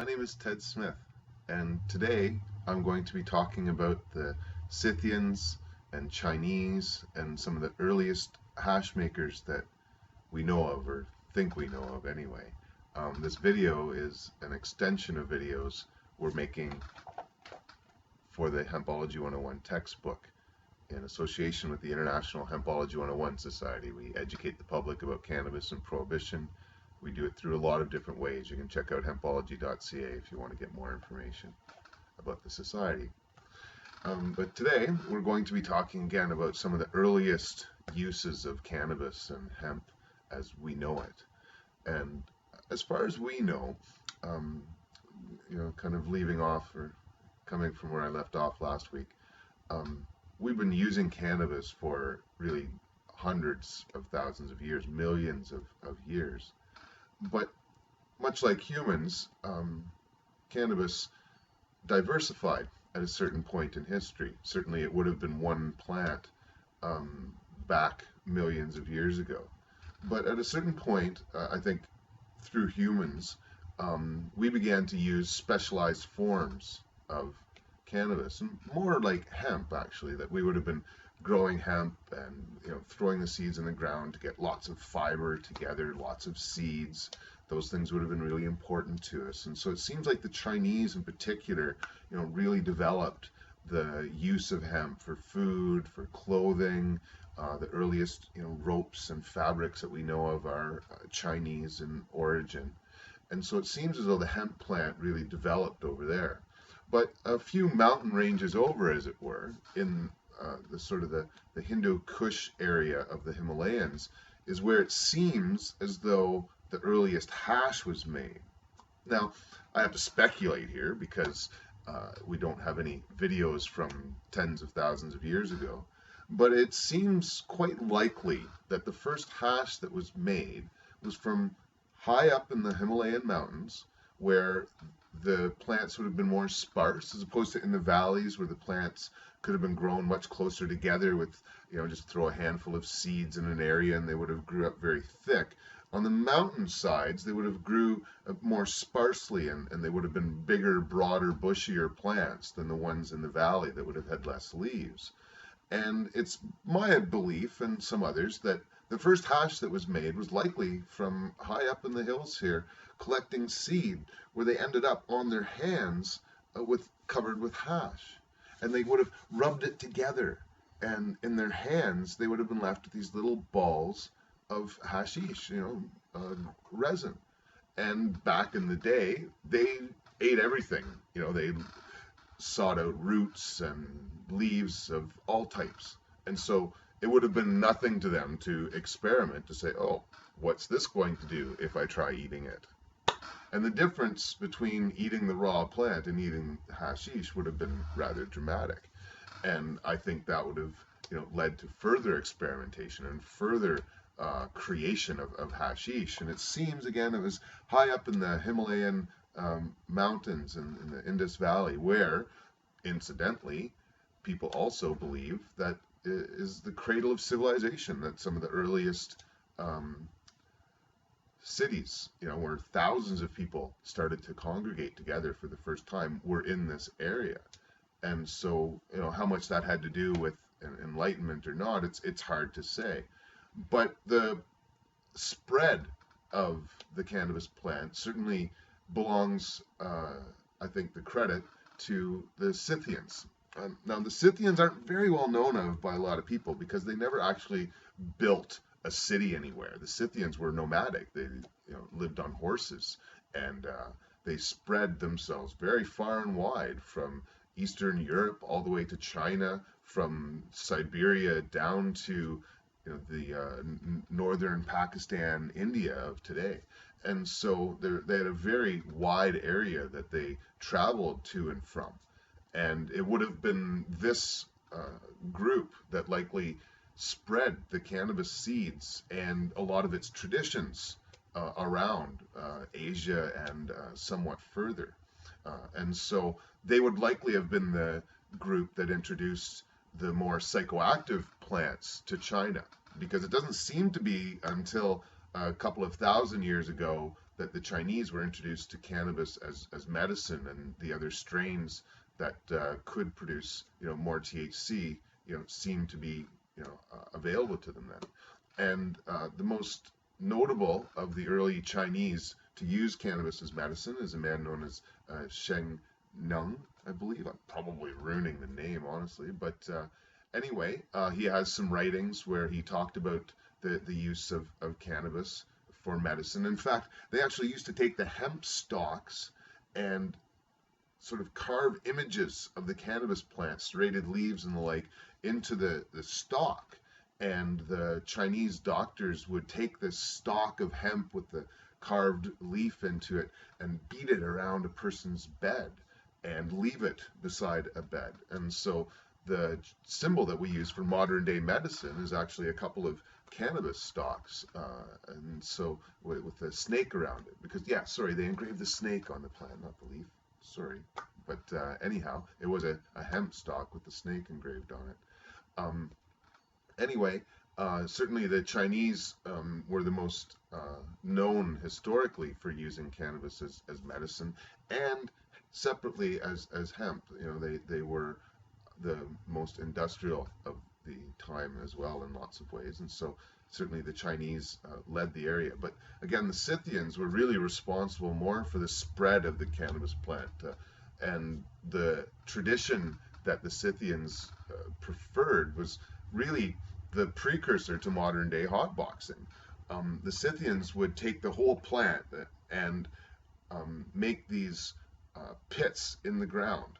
name is Ted Smith, and today I'm going to be talking about the Scythians and Chinese and some of the earliest hash makers that we know of, or think we know of anyway. This video is an extension of videos we're making for the Hempology 101 textbook in association with the International Hempology 101 Society. We educate the public about cannabis and prohibition. We do it through a lot of different ways. You can check out hempology.ca if you want to get more information about the society. But today we're going to be talking again about some of the earliest uses of cannabis and hemp as we know it. And as far as we know, kind of leaving off or coming from where I left off last week, we've been using cannabis for really hundreds of thousands of years, millions of years. But much like humans, cannabis diversified at a certain point in history. Certainly it would have been one plant back millions of years ago. But at a certain point, I think through humans, we began to use specialized forms of cannabis, and more like hemp actually, that we would have been growing hemp and throwing the seeds in the ground to get lots of fiber together, lots of seeds. Those things would have been really important to us. And so it seems like the Chinese in particular really developed the use of hemp for food, for clothing. The earliest ropes and fabrics that we know of are Chinese in origin. And so it seems as though the hemp plant really developed over there. But a few mountain ranges over, as it were, in the Hindu Kush area of the Himalayas, is where it seems as though the earliest hash was made. Now, I have to speculate here because we don't have any videos from tens of thousands of years ago, but it seems quite likely that the first hash that was made was from high up in the Himalayan mountains, where the plants would have been more sparse, as opposed to in the valleys where the plants could have been grown much closer together with, just throw a handful of seeds in an area and they would have grew up very thick. On the mountain sides, they would have grew more sparsely, and they would have been bigger, broader, bushier plants than the ones in the valley that would have had less leaves. And it's my belief, and some others, that the first hash that was made was likely from high up in the hills here, collecting seed, where they ended up on their hands covered with hash. And they would have rubbed it together, and in their hands they would have been left with these little balls of hashish, resin. And back in the day, they ate everything. They sought out roots and leaves of all types. And so it would have been nothing to them to experiment, to say, oh, what's this going to do if I try eating it? And the difference between eating the raw plant and eating hashish would have been rather dramatic. And I think that would have led to further experimentation and further creation of hashish. And it seems, again, it was high up in the Himalayan mountains in the Indus Valley, where, incidentally, people also believe that is the cradle of civilization, that some of the earliest cities, where thousands of people started to congregate together for the first time, were in this area. And so, how much that had to do with enlightenment or not, it's hard to say. But the spread of the cannabis plant certainly belongs, I think, the credit to the Scythians. Now, the Scythians aren't very well known of by a lot of people because they never actually built a city anywhere. The Scythians were nomadic. They lived on horses, and they spread themselves very far and wide, from Eastern Europe all the way to China, from Siberia down to the northern Pakistan, India of today. And so they had a very wide area that they traveled to and from. And it would have been this group that likely spread the cannabis seeds and a lot of its traditions around Asia and somewhat further. And so they would likely have been the group that introduced the more psychoactive plants to China, because it doesn't seem to be until a couple of thousand years ago that the Chinese were introduced to cannabis as medicine, and the other strains that could produce more THC seemed to be available to them then. And the most notable of the early Chinese to use cannabis as medicine is a man known as Sheng Nung, I believe. I'm probably ruining the name, honestly, but anyway, he has some writings where he talked about the use of cannabis for medicine. In fact, they actually used to take the hemp stalks and sort of carve images of the cannabis plant, serrated leaves and the like, into the stalk. And the Chinese doctors would take this stalk of hemp with the carved leaf into it and beat it around a person's bed and leave it beside a bed. And so the symbol that we use for modern day medicine is actually a couple of cannabis stalks, and so with a snake around it. Because, yeah, sorry, they engraved the snake on the plant, not the leaf. Sorry. But anyhow, it was a hemp stalk with the snake engraved on it. Anyway, certainly the Chinese were the most known historically for using cannabis as medicine, and separately as hemp. They were the most industrial of the time as well in lots of ways, and so certainly the Chinese led the area. But again, the Scythians were really responsible more for the spread of the cannabis plant, and the tradition that the Scythians preferred was really the precursor to modern day hotboxing. The Scythians would take the whole plant and make these pits in the ground,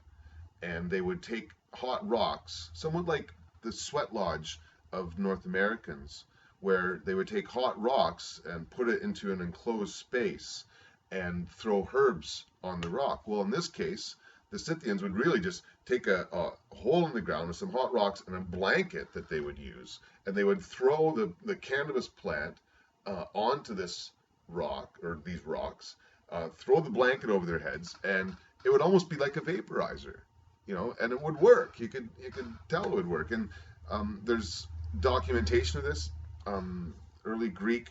and they would take hot rocks, somewhat like the sweat lodge of North Americans, where they would take hot rocks and put it into an enclosed space and throw herbs on the rock. Well, in this case, the Scythians would really just take a hole in the ground with some hot rocks and a blanket that they would use, and they would throw the cannabis plant onto this rock, or these rocks, throw the blanket over their heads, and it would almost be like a vaporizer, and it would work. You could tell it would work. And there's documentation of this. Early Greek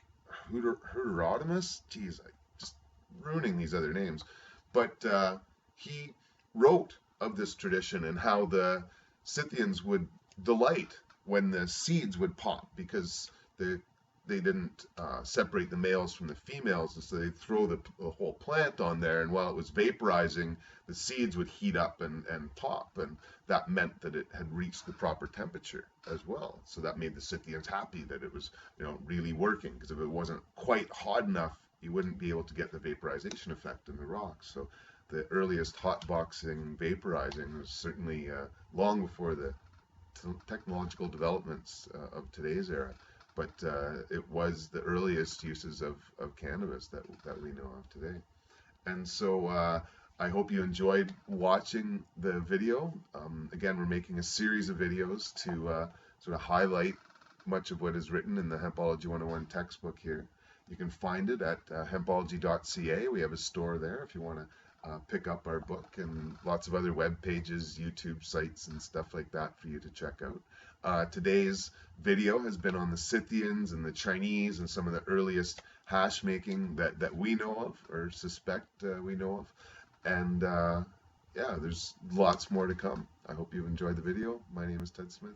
Herodotus, geez, I just ruining these other names, but he wrote of this tradition and how the Scythians would delight when the seeds would pop, because they didn't separate the males from the females, and so they'd throw the whole plant on there, and while it was vaporizing, the seeds would heat up and pop, and that meant that it had reached the proper temperature as well. So that made the Scythians happy that it was really working, because if it wasn't quite hot enough, you wouldn't be able to get the vaporization effect in the rocks. So the earliest hotboxing vaporizing was certainly long before the technological developments of today's era. But it was the earliest uses of cannabis that we know of today. And so I hope you enjoyed watching the video. Again, we're making a series of videos to sort of highlight much of what is written in the Hempology 101 textbook here. You can find it at hempology.ca. We have a store there if you want to pick up our book, and lots of other web pages, YouTube sites, and stuff like that for you to check out. Today's video has been on the Scythians and the Chinese and some of the earliest hash making that we know of, or suspect we know of. And yeah, there's lots more to come. I hope you've enjoyed the video. My name is Ted Smith.